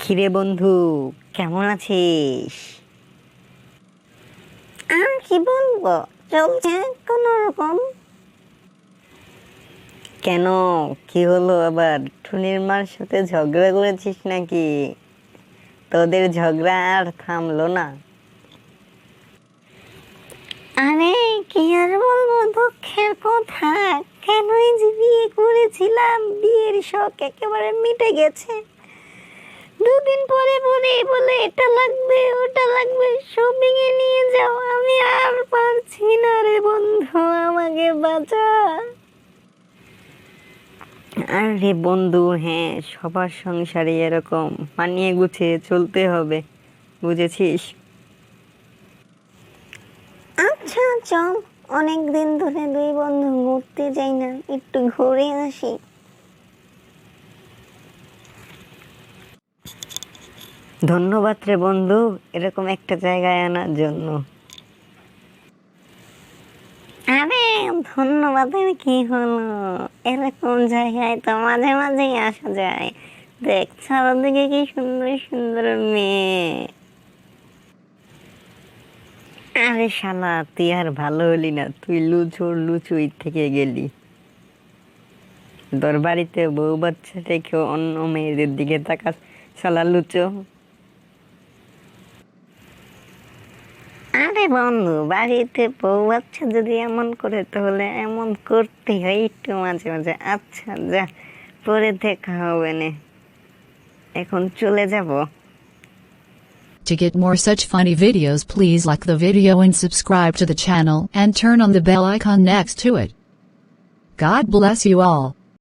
কিরে বন্ধু, কেমন আছিস? আর কি বলবো, চলছে কোনো রকম। কেন, কি হলো আবার? টুনির মার সাথে ঝগড়া করেছিস নাকি? তোদের ঝগড়া আর থামলো না? আরে কি আর বলবো, দুঃখের কথা। কেনই যে বিয়ে করেছিলাম, বিয়ের শখ একেবারে মিটে গেছে। দুদিন পরে পরে বলে এটা লাগবে ওটা লাগবে, শপিং এ নিয়ে যাও। আমি আর পারছি না রে বন্ধু, আমাকে বাঁচা। আরে বন্ধু, হ্যাঁ, সবার সংসারে এরকম মানিয়ে গুছিয়ে চলতে হবে, বুঝেছিস? আচ্ছা চল, অনেক দিন ধরে দুই বন্ধু ঘুরতে যাই না, একটু ঘুরে আসি। ধন্যবাদ রে বন্ধু, এরকম একটা জায়গায় আনার জন্য। আরে ধন্যবাদের কি হলো, এরকম জায়গায় তো মাঝে মাঝেই আসা যায়। দেখ চারদিকে কি সুন্দর সুন্দর মেয়ে। আরে শালা, তুই আর ভালো হলি না, তুই লুচুর লুচুই থেকে গেলি। তোর বাড়িতে বউ বাচ্চা রেখেও অন্য মেয়েদের দিকে তাকাস, শালা লুচো। আরে বন্ধু, বাড়িতে বউ বাচ্চা যদি এমন করে তাহলে এমন করতে হয় একটু মাঝে মাঝে। আচ্ছা যা, পরে দেখা হবে না, এখন চলে যাব। To get more such funny videos, please like the video and subscribe to the channel and turn on the bell icon next to it. God bless you all.